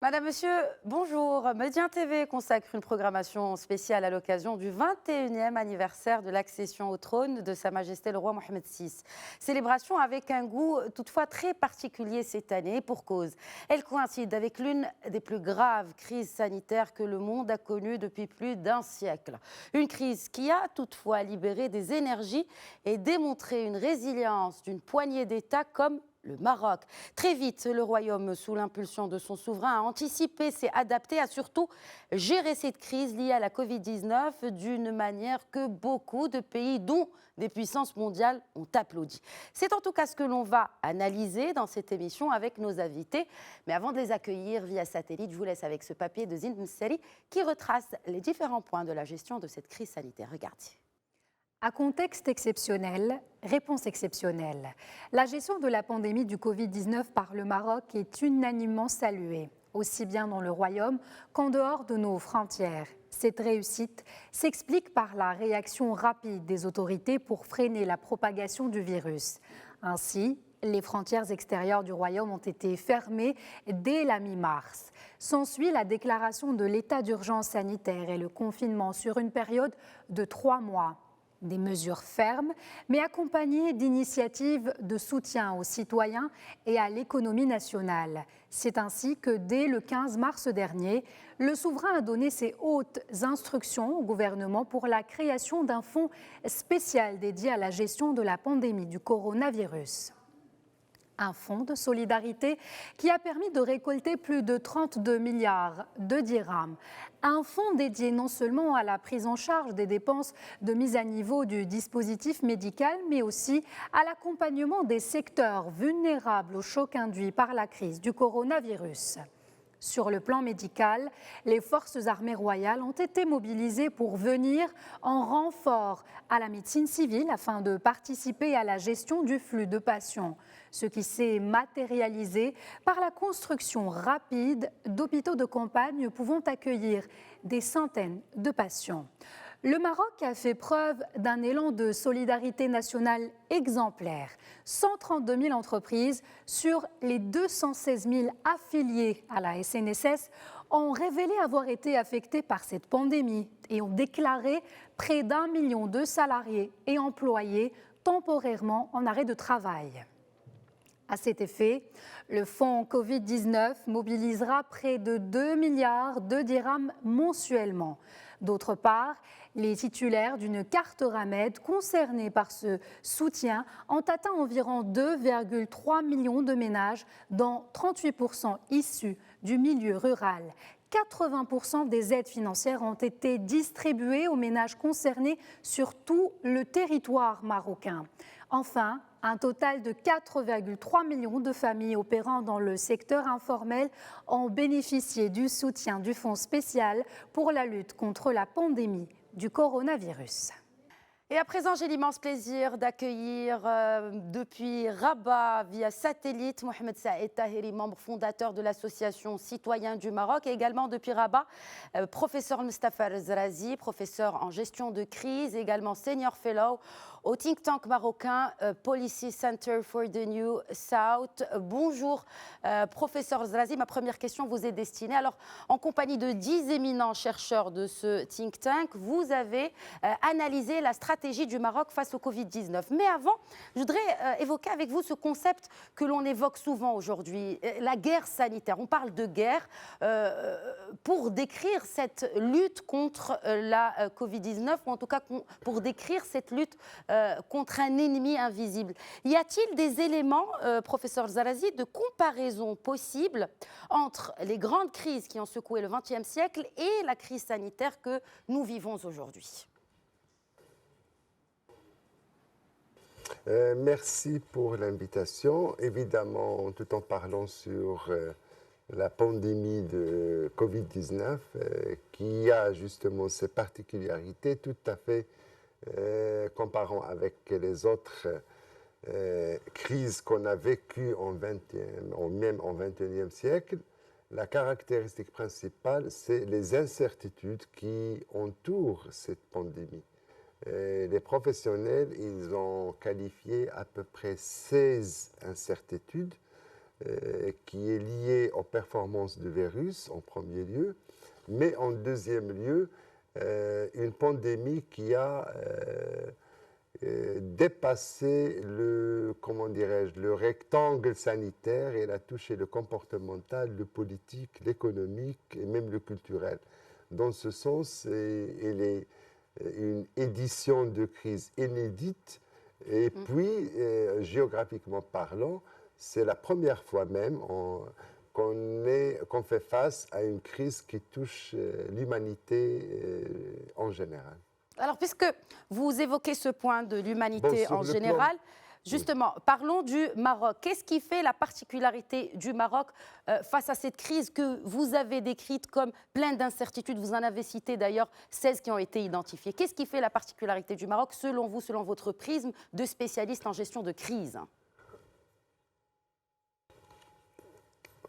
Madame, Monsieur, bonjour. Médien TV consacre une programmation spéciale à l'occasion du 21e anniversaire de l'accession au trône de Sa Majesté le roi Mohamed VI. Célébration avec un goût toutefois très particulier cette année pour cause. Elle coïncide avec l'une des plus graves crises sanitaires que le monde a connues depuis plus d'un siècle. Une crise qui a toutefois libéré des énergies et démontré une résilience d'une poignée d'États comme le Maroc. Très vite, le royaume, sous l'impulsion de son souverain, a anticipé, s'est adapté, a surtout géré cette crise liée à la Covid-19 d'une manière que beaucoup de pays, dont des puissances mondiales, ont applaudi. C'est en tout cas ce que l'on va analyser dans cette émission avec nos invités. Mais avant de les accueillir via satellite, je vous laisse avec ce papier de Zind Mseri qui retrace les différents points de la gestion de cette crise sanitaire. Regardez. À contexte exceptionnel, réponse exceptionnelle. La gestion de la pandémie du Covid-19 par le Maroc est unanimement saluée, aussi bien dans le royaume qu'en dehors de nos frontières. Cette réussite s'explique par la réaction rapide des autorités pour freiner la propagation du virus. Ainsi, les frontières extérieures du royaume ont été fermées dès la mi-mars. S'ensuit la déclaration de l'état d'urgence sanitaire et le confinement sur une période de 3 mois. Des mesures fermes, mais accompagnées d'initiatives de soutien aux citoyens et à l'économie nationale. C'est ainsi que dès le 15 mars dernier, le souverain a donné ses hautes instructions au gouvernement pour la création d'un fonds spécial dédié à la gestion de la pandémie du coronavirus. Un fonds de solidarité qui a permis de récolter plus de 32 milliards de dirhams. Un fonds dédié non seulement à la prise en charge des dépenses de mise à niveau du dispositif médical, mais aussi à l'accompagnement des secteurs vulnérables au choc induit par la crise du coronavirus. Sur le plan médical, les forces armées royales ont été mobilisées pour venir en renfort à la médecine civile afin de participer à la gestion du flux de patients, ce qui s'est matérialisé par la construction rapide d'hôpitaux de campagne pouvant accueillir des centaines de patients. Le Maroc a fait preuve d'un élan de solidarité nationale exemplaire. 132 000 entreprises sur les 216 000 affiliés à la SNSS ont révélé avoir été affectées par cette pandémie et ont déclaré près d'1 million de salariés et employés temporairement en arrêt de travail. À cet effet, le fonds Covid-19 mobilisera près de 2 milliards de dirhams mensuellement. D'autre part, les titulaires d'une carte Ramed concernés par ce soutien ont atteint environ 2,3 millions de ménages, dont 38% issus du milieu rural. 80% des aides financières ont été distribuées aux ménages concernés sur tout le territoire marocain. Enfin, un total de 4,3 millions de familles opérant dans le secteur informel ont bénéficié du soutien du Fonds spécial pour la lutte contre la pandémie du coronavirus. Et à présent, j'ai l'immense plaisir d'accueillir depuis Rabat via satellite Mohamed Saïd Tahiri, membre fondateur de l'association Citoyens du Maroc, et également depuis Rabat, professeur Mustafa Zrazi, professeur en gestion de crise, également senior fellow au think tank marocain Policy Center for the New South. Bonjour, professeur Zrazi. Ma première question vous est destinée. Alors, en compagnie de 10 éminents chercheurs de ce think tank, vous avez analysé la stratégie du Maroc face au Covid-19. Mais avant, je voudrais évoquer avec vous ce concept que l'on évoque souvent aujourd'hui, la guerre sanitaire. On parle de guerre pour décrire cette lutte contre la Covid-19, ou en tout cas pour décrire cette lutte contre un ennemi invisible. Y a-t-il des éléments, professeur Zrazi, de comparaison possible entre les grandes crises qui ont secoué le XXe siècle et la crise sanitaire que nous vivons aujourd'hui ? Merci pour l'invitation. Évidemment, tout en parlant sur la pandémie de Covid-19, qui a justement ses particularités tout à fait comparant avec les autres crises qu'on a vécues même en XXIe siècle, la caractéristique principale, c'est les incertitudes qui entourent cette pandémie. Les professionnels, ils ont qualifié à peu près 16 incertitudes qui est liée aux performances du virus en premier lieu, mais en deuxième lieu, une pandémie qui a dépassé comment dirais-je, le rectangle sanitaire et elle a touché le comportemental, le politique, l'économique et même le culturel. Dans ce sens, elle est une édition de crise inédite et puis, géographiquement parlant, c'est la première fois même qu'on fait face à une crise qui touche l'humanité en général. Alors, puisque vous évoquez ce point de l'humanité en général, justement, parlons du Maroc. Qu'est-ce qui fait la particularité du Maroc face à cette crise que vous avez décrite comme pleine d'incertitudes? Vous en avez cité d'ailleurs 16 qui ont été identifiées. Qu'est-ce qui fait la particularité du Maroc, selon vous, selon votre prisme de spécialiste en gestion de crise?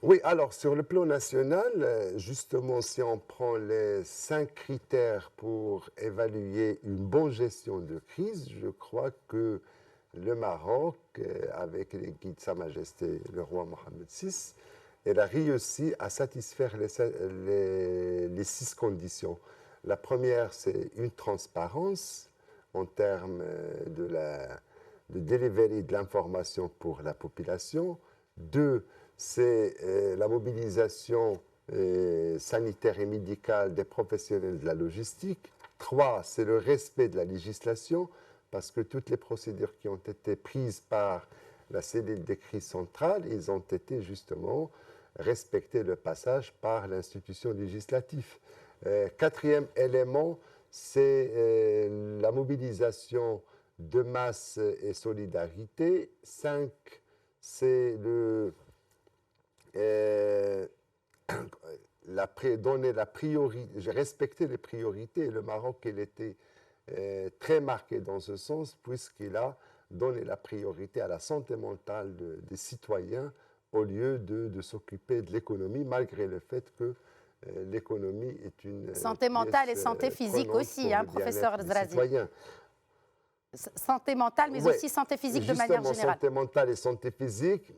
Oui, alors sur le plan national, justement, si on prend les 5 critères pour évaluer une bonne gestion de crise, je crois que le Maroc, avec les guides de Sa Majesté le roi Mohamed VI, elle a réussi à satisfaire les 6 conditions. La première, c'est une transparence en termes de delivery de l'information pour la population. 2, c'est la mobilisation sanitaire et médicale des professionnels de la logistique. 3, c'est le respect de la législation, parce que toutes les procédures qui ont été prises par la cellule de crise centrale, ils ont été justement respectées le passage par l'institution législative. 4e élément, c'est la mobilisation de masse et solidarité. 5, c'est donner la priorité, respecter les priorités. Le Maroc, il était très marqué dans ce sens, puisqu'il a donné la priorité à la santé mentale des citoyens au lieu de s'occuper de l'économie, malgré le fait que l'économie est une santé mentale et santé physique aussi, hein, professeur Zrazi. Santé mentale, mais aussi santé physique de manière générale. Santé mentale et santé physique,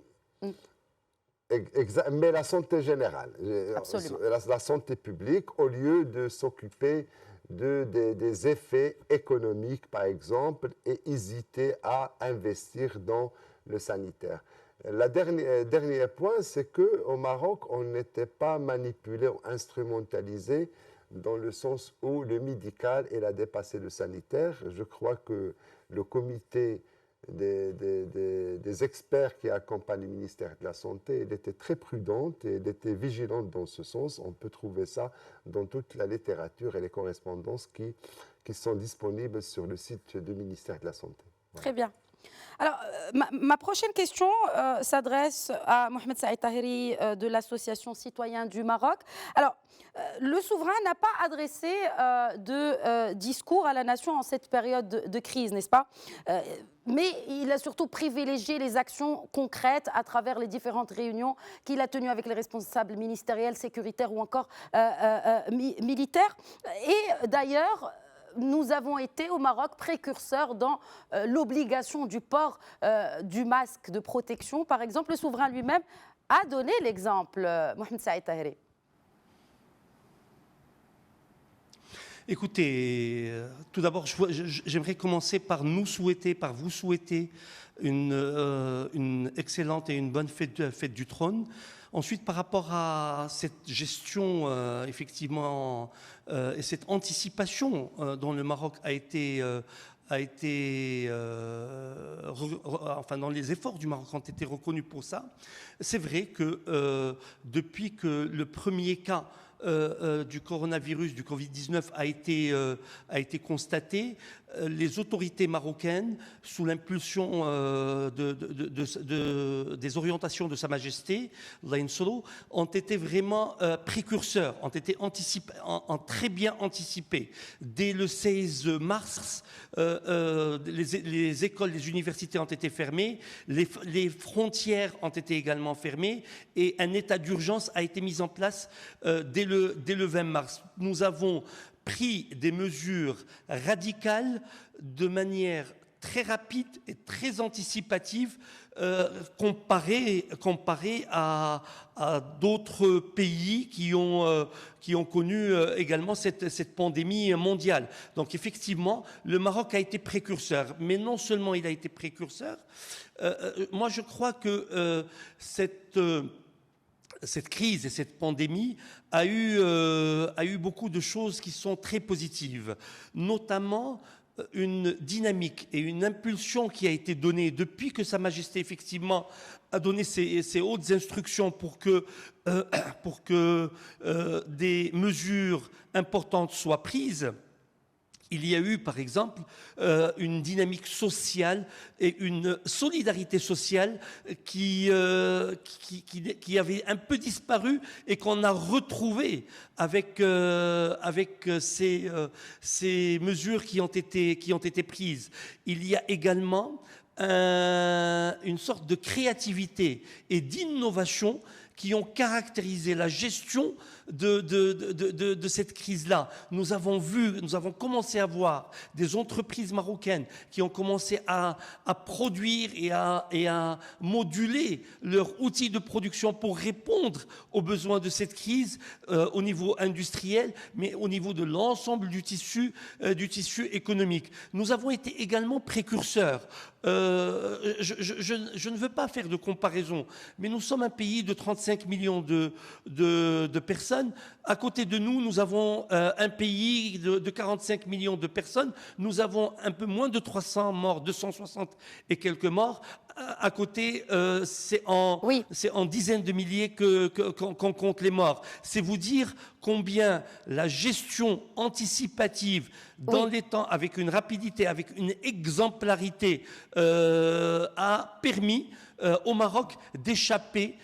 mais la santé générale, la santé publique, au lieu de s'occuper des effets économiques, par exemple, et hésiter à investir dans le sanitaire. Le dernier point, c'est qu'au Maroc, on n'était pas manipulé ou instrumentalisé dans le sens où le médical, il a dépassé le sanitaire. Je crois que le comité des experts qui accompagnent le ministère de la Santé, elle était très prudente et elle était vigilante dans ce sens. On peut trouver ça dans toute la littérature et les correspondances qui sont disponibles sur le site du ministère de la Santé. Voilà. Très bien. Alors, ma prochaine question s'adresse à Mohamed Saïd Taheri de l'Association Citoyens du Maroc. Alors, le souverain n'a pas adressé de discours à la nation en cette période de crise, n'est-ce pas? Mais il a surtout privilégié les actions concrètes à travers les différentes réunions qu'il a tenues avec les responsables ministériels, sécuritaires ou encore militaires. Et d'ailleurs, nous avons été au Maroc précurseurs dans l'obligation du port du masque de protection. Par exemple, le souverain lui-même a donné l'exemple, Mohamed Saïd Taheri. Écoutez, tout d'abord, j'aimerais commencer par vous souhaiter une excellente et une bonne fête du trône. Ensuite, par rapport à cette gestion, effectivement, et cette anticipation dont le Maroc enfin, dans les efforts du Maroc ont été reconnus pour ça, c'est vrai que depuis que le premier cas du coronavirus, du Covid-19 a été constaté, les autorités marocaines, sous l'impulsion des orientations de Sa Majesté, ont été vraiment précurseurs, ont très bien anticipé. Dès le 16 mars, les écoles, les universités ont été fermées, les frontières ont été également fermées et un état d'urgence a été mis en place dès le 20 mars. Nous avons pris des mesures radicales de manière très rapide et très anticipative comparé à d'autres pays qui ont connu également cette pandémie mondiale. Donc effectivement, le Maroc a été précurseur. Mais non seulement il a été précurseur, moi je crois que cette crise et cette pandémie a eu beaucoup de choses qui sont très positives, notamment une dynamique et une impulsion qui a été donnée depuis que Sa Majesté, effectivement, a donné ses hautes instructions pour que des mesures importantes soient prises. Il y a eu, par exemple, une dynamique sociale et une solidarité sociale qui avait un peu disparu et qu'on a retrouvé avec ces mesures qui ont été prises. Il y a également une sorte de créativité et d'innovation qui ont caractérisé la gestion de cette crise-là. Nous avons commencé à voir des entreprises marocaines qui ont commencé à produire et à moduler leurs outils de production pour répondre aux besoins de cette crise au niveau industriel, mais au niveau de l'ensemble du tissu économique. Nous avons été également précurseurs. Je ne veux pas faire de comparaison, mais nous sommes un pays de 35 millions de personnes. À côté de nous, nous avons un pays de 45 millions de personnes. Nous avons un peu moins de 300 morts, 260 et quelques morts. À côté, c'est en dizaines de milliers qu'on compte les morts. C'est vous dire combien la gestion anticipative dans les temps, avec une rapidité, avec une exemplarité, a permis au Maroc d'échapper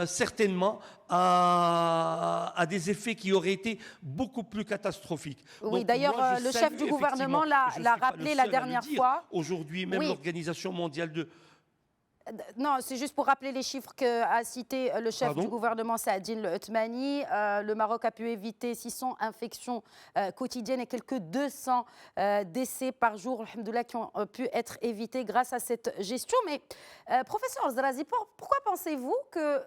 certainement à des effets qui auraient été beaucoup plus catastrophiques. Oui, d'ailleurs, le chef du gouvernement l'a rappelé la dernière fois. Aujourd'hui, même l'Organisation mondiale de... Non, c'est juste pour rappeler les chiffres qu'a cité le chef du gouvernement, Saadine Le Othmani. Le Maroc a pu éviter 600 infections quotidiennes et quelques 200 décès par jour, alhamdoulilah, qui ont pu être évités grâce à cette gestion. Mais professeur Zrazi, pourquoi pensez-vous que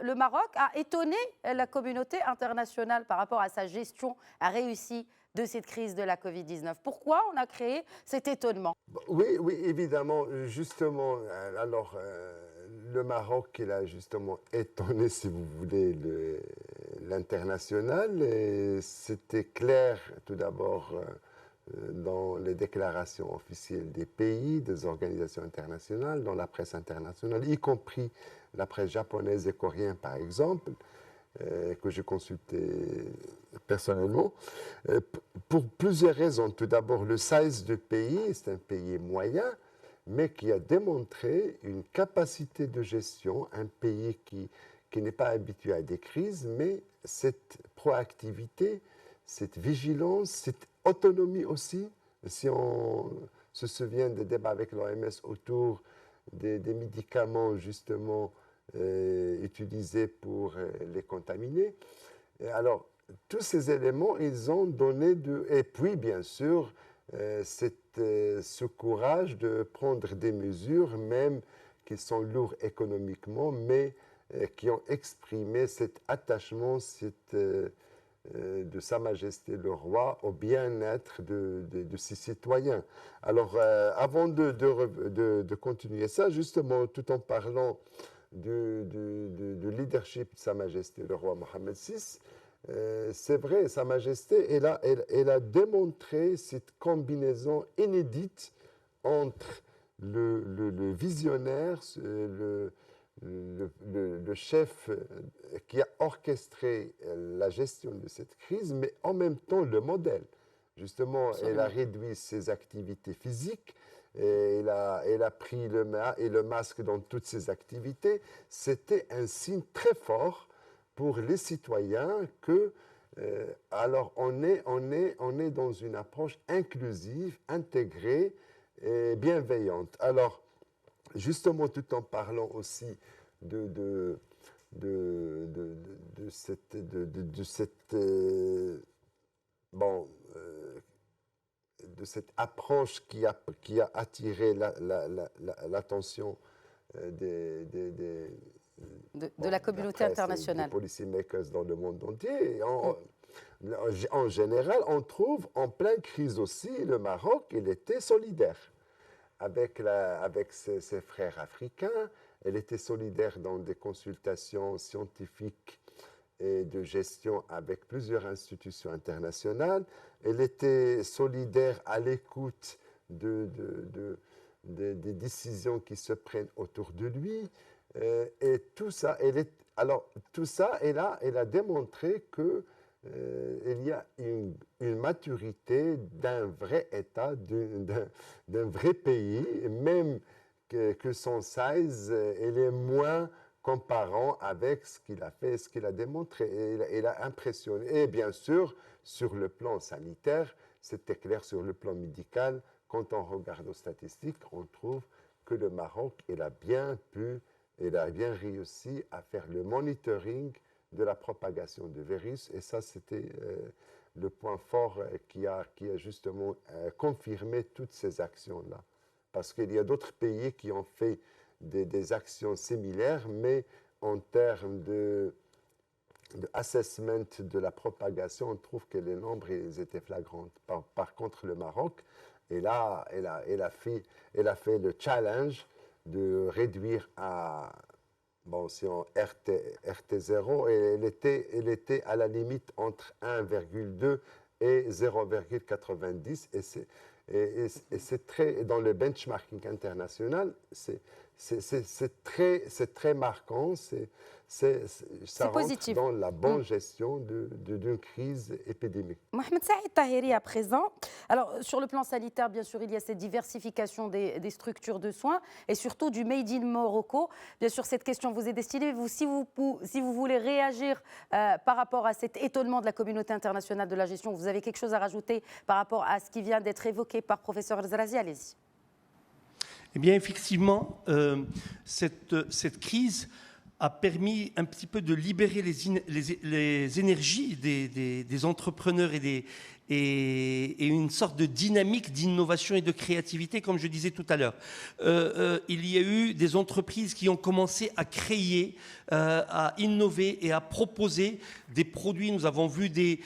le Maroc a étonné la communauté internationale par rapport à sa gestion réussie de cette crise de la Covid-19? Pourquoi on a créé cet étonnement? Oui, évidemment. Justement, alors, le Maroc, il a justement étonné, si vous voulez, l'international. Et c'était clair, tout d'abord, dans les déclarations officielles des pays, des organisations internationales, dans la presse internationale, y compris la presse japonaise et coréenne, par exemple, que j'ai consulté personnellement, pour plusieurs raisons. Tout d'abord, le size du pays, c'est un pays moyen, mais qui a démontré une capacité de gestion, un pays qui n'est pas habitué à des crises, mais cette proactivité, cette vigilance, cette autonomie aussi. Si on se souvient des débats avec l'OMS autour des médicaments, justement, utilisés pour les contaminer. Alors, tous ces éléments, ils ont donné Et puis, bien sûr, ce courage de prendre des mesures, même qui sont lourdes économiquement, mais qui ont exprimé cet attachement de Sa Majesté le Roi au bien-être de ses citoyens. Alors, avant de continuer ça, justement, tout en parlant de leadership de Sa Majesté le Roi Mohammed VI, c'est vrai, Sa Majesté, elle a démontré cette combinaison inédite entre le visionnaire, le chef qui a orchestré la gestion de cette crise, mais en même temps le modèle. Justement, elle a réduit ses activités physiques, et elle a pris le masque dans toutes ses activités. C'était un signe très fort pour les citoyens que, alors on est dans une approche inclusive, intégrée et bienveillante. Alors, justement, tout en parlant aussi de cette cette approche qui a attiré l'attention de la communauté internationale. Des policymakers dans le monde entier. Et en général, on trouve en pleine crise aussi, le Maroc, il était solidaire avec ses frères africains. Elle était solidaire dans des consultations scientifiques et de gestion avec plusieurs institutions internationales. Elle était solidaire à l'écoute des décisions qui se prennent autour de lui. Et tout ça, elle a démontré que il y a une maturité d'un vrai État, d'un vrai pays, même que son size, elle est moins comparant avec ce qu'il a fait, ce qu'il a démontré. Et il a impressionné. Et bien sûr, sur le plan sanitaire, c'était clair, sur le plan médical, quand on regarde aux statistiques, on trouve que le Maroc, il a bien réussi à faire le monitoring de la propagation du virus. Et ça, c'était le point fort qui a justement confirmé toutes ces actions-là. Parce qu'il y a d'autres pays qui ont fait des actions similaires, mais en termes de assessment de la propagation, on trouve que les nombres ils étaient flagrants. Par contre, le Maroc, elle a fait le challenge de réduire à, si on RT0, elle était à la limite entre 1,2 et 0,90, et c'est très, dans le benchmarking international, c'est très marquant, ça rentre positif dans la bonne gestion d'une crise épidémique. Mohamed Saïd Taheri à présent. Alors, sur le plan sanitaire, bien sûr, il y a cette diversification des structures de soins et surtout du Made in Morocco. Bien sûr, cette question vous est destinée. Si vous voulez réagir par rapport à cet étonnement de la communauté internationale de la gestion, vous avez quelque chose à rajouter par rapport à ce qui vient d'être évoqué par professeur El-Zrazi? Allez-y. Eh bien, effectivement, cette crise a permis un petit peu de libérer les énergies des entrepreneurs et une sorte de dynamique d'innovation et de créativité, comme je disais tout à l'heure. Il y a eu des entreprises qui ont commencé à créer, à innover et à proposer des produits. Nous avons vu des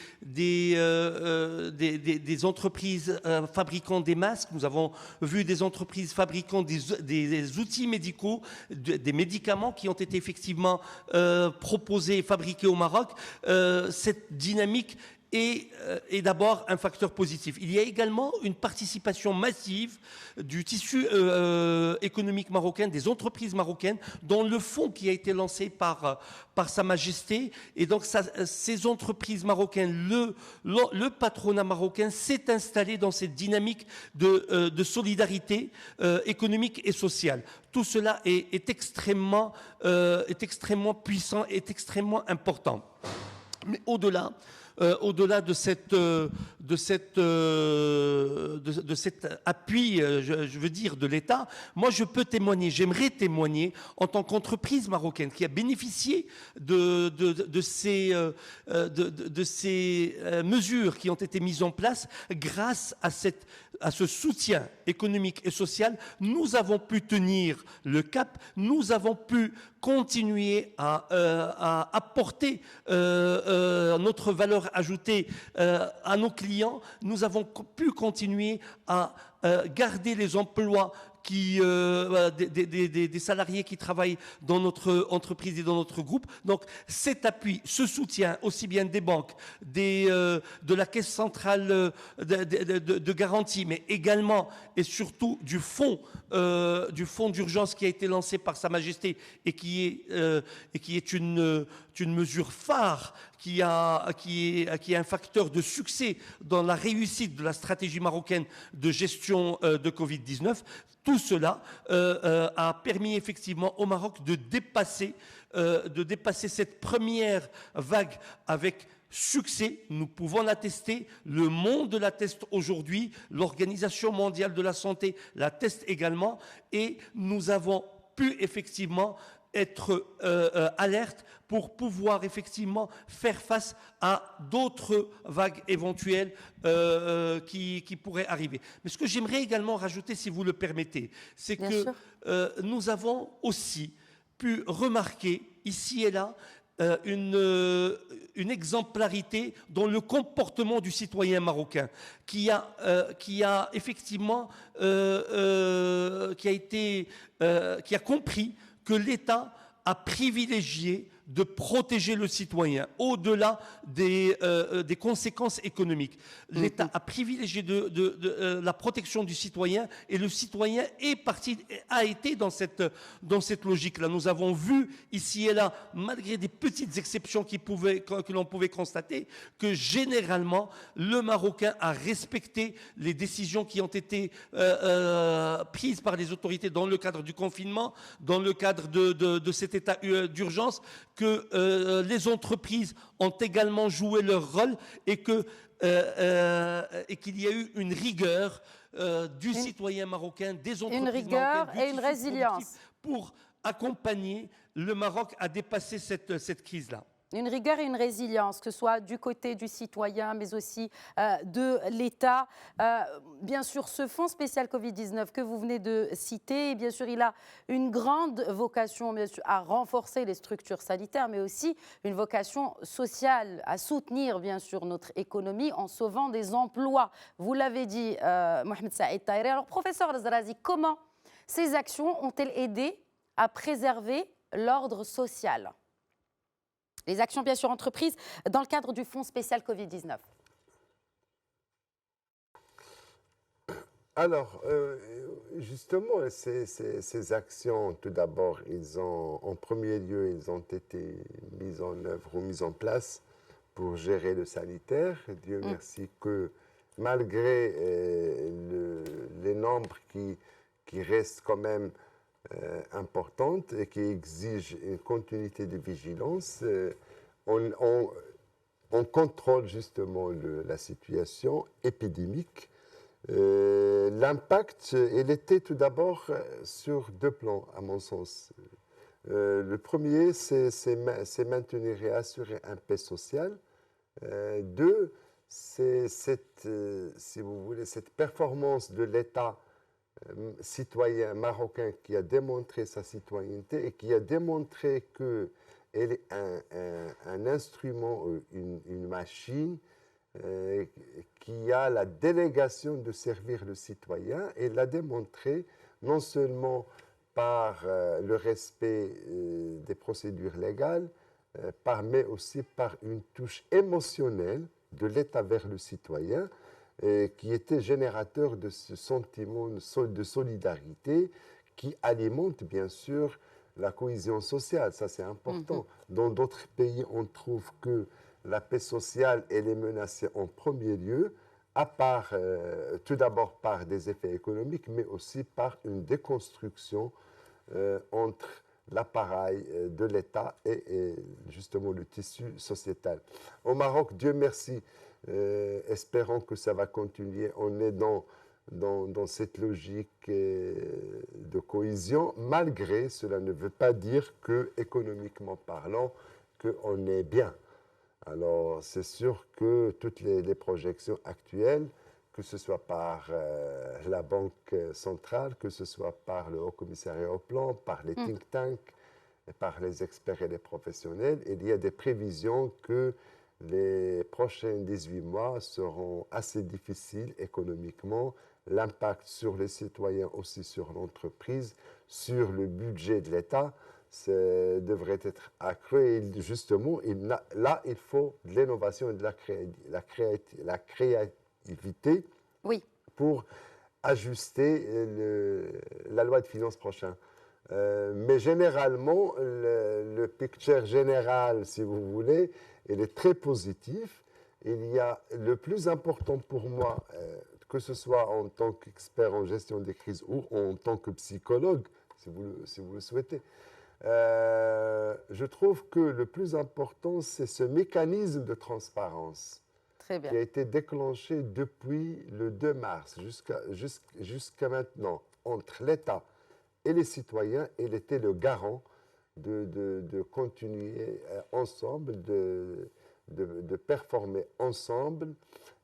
entreprises fabriquant des masques, nous avons vu des entreprises fabriquant des outils médicaux, des médicaments qui ont été effectivement proposés et fabriqués au Maroc. Cette dynamique est d'abord un facteur positif. Il y a également une participation massive du tissu économique marocain, des entreprises marocaines, dont le fonds qui a été lancé par Sa Majesté. Et donc, ces entreprises marocaines, le patronat marocain s'est installé dans cette dynamique de solidarité économique et sociale. Tout cela est extrêmement puissant, est extrêmement important. Mais au-delà de cet appui, je veux dire, de l'État, moi je peux témoigner, j'aimerais témoigner en tant qu'entreprise marocaine qui a bénéficié de ces mesures qui ont été mises en place grâce à ce soutien économique et social. Nous avons pu tenir le cap, nous avons pu continuer à apporter notre valeur ajoutée à nos clients. Nous avons pu continuer à garder les emplois des salariés qui travaillent dans notre entreprise et dans notre groupe. Donc cet appui, ce soutien, aussi bien des banques, de la Caisse centrale de garantie, mais également et surtout du fonds d'urgence qui a été lancé par Sa Majesté et qui est une mesure phare, qui est un facteur de succès dans la réussite de la stratégie marocaine de gestion de Covid-19. Tout cela a permis effectivement au Maroc de dépasser cette première vague avec succès. Nous pouvons l'attester, le monde l'atteste aujourd'hui, l'Organisation mondiale de la santé l'atteste également, et nous avons pu effectivement être alerte pour pouvoir effectivement faire face à d'autres vagues éventuelles qui pourraient arriver. Mais ce que j'aimerais également rajouter, si vous le permettez, c'est Bien que sûr. nous avons aussi pu remarquer ici et là une exemplarité dans le comportement du citoyen marocain qui a effectivement qui a compris que l'État a privilégié de protéger le citoyen au-delà des conséquences économiques. L'État a privilégié la protection du citoyen et le citoyen a été dans cette logique-là. Nous avons vu ici et là, malgré des petites exceptions que l'on pouvait constater, que généralement le Marocain a respecté les décisions qui ont été prises par les autorités dans le cadre du confinement, dans le cadre de cet état d'urgence, que les entreprises ont également joué leur rôle et qu'il y a eu une rigueur du citoyen marocain, des entreprises rigueur marocaines, et une résilience pour accompagner le Maroc à dépasser cette crise-là. Une rigueur et une résilience, que ce soit du côté du citoyen, mais aussi de l'État. Bien sûr, ce fonds spécial Covid-19 que vous venez de citer, bien sûr, il a une grande vocation bien sûr, à renforcer les structures sanitaires, mais aussi une vocation sociale, à soutenir, bien sûr, notre économie en sauvant des emplois. Vous l'avez dit, Mohamed Saïd Taheri. Alors, professeur Razrazi, comment ces actions ont-elles aidé à préserver l'ordre social ? Les actions, bien sûr, entreprises dans le cadre du fonds spécial Covid-19. Alors, justement, ces actions, tout d'abord, en premier lieu, ils ont été mises en œuvre ou mises en place pour gérer le sanitaire. Dieu merci que malgré les nombres qui restent quand même importante et qui exige une continuité de vigilance. On contrôle justement la situation épidémique. L'impact, il était tout d'abord sur deux plans, à mon sens. Le premier, c'est maintenir et assurer un paix social. Deux, c'est si vous voulez, cette performance de l'État citoyen marocain qui a démontré sa citoyenneté et qui a démontré qu'elle est un instrument, une machine qui a la délégation de servir le citoyen, et l'a démontré non seulement par le respect des procédures légales, mais aussi par une touche émotionnelle de l'État vers le citoyen, qui était générateur de ce sentiment de solidarité qui alimente bien sûr la cohésion sociale. Ça, c'est important. Dans d'autres pays, on trouve que la paix sociale, elle est menacée en premier lieu, tout d'abord par des effets économiques, mais aussi par une déconstruction entre l'appareil de l'État et justement le tissu sociétal. Au Maroc, Dieu merci, espérons que ça va continuer. On est dans cette logique de cohésion. Malgré, cela ne veut pas dire que, économiquement parlant, qu'on est bien. Alors, c'est sûr que toutes les projections actuelles, que ce soit par la Banque centrale, que ce soit par le Haut Commissariat au Plan, par les think tanks, par les experts et les professionnels, il y a des prévisions que les prochains 18 mois seront assez difficiles économiquement. L'impact sur les citoyens, aussi sur l'entreprise, sur le budget de l'État, devrait être accru. Et justement, là, il faut de l'innovation et de la créativité pour ajuster la loi de finances prochaine. Mais généralement, le picture général, si vous voulez, il est très positif. Il y a le plus important pour moi, que ce soit en tant qu'expert en gestion des crises ou en tant que psychologue, si vous le souhaitez, je trouve que le plus important, c'est ce mécanisme de transparence qui a été déclenché depuis le 2 mars jusqu'à maintenant entre l'État et les citoyens. Il était le garant de continuer ensemble, de performer ensemble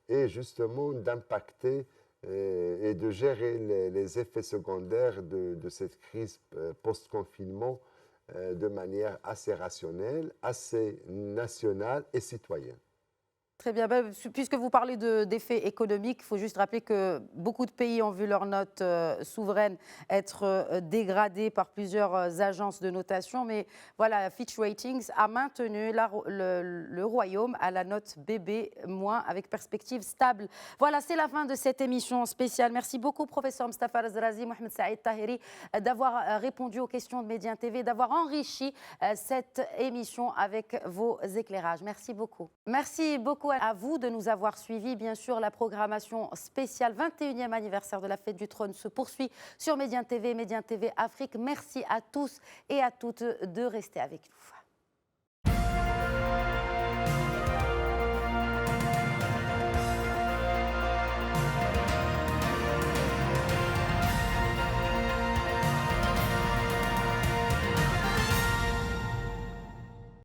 et justement d'impacter et de gérer les effets secondaires de cette crise post-confinement de manière assez rationnelle, assez nationale et citoyenne. Très bien. Puisque vous parlez d'effets économiques, il faut juste rappeler que beaucoup de pays ont vu leur note souveraine être dégradée par plusieurs agences de notation. Mais voilà, Fitch Ratings a maintenu le Royaume à la note BB- avec perspective stable. Voilà, c'est la fin de cette émission spéciale. Merci beaucoup, professeur Mustapha Razrazi, Mohamed Saïd Taheri, d'avoir répondu aux questions de Médien TV, d'avoir enrichi cette émission avec vos éclairages. Merci beaucoup. Merci beaucoup à vous de nous avoir suivis. Bien sûr, la programmation spéciale 21e anniversaire de la Fête du Trône se poursuit sur Médien TV, Médien TV Afrique. Merci à tous et à toutes de rester avec nous.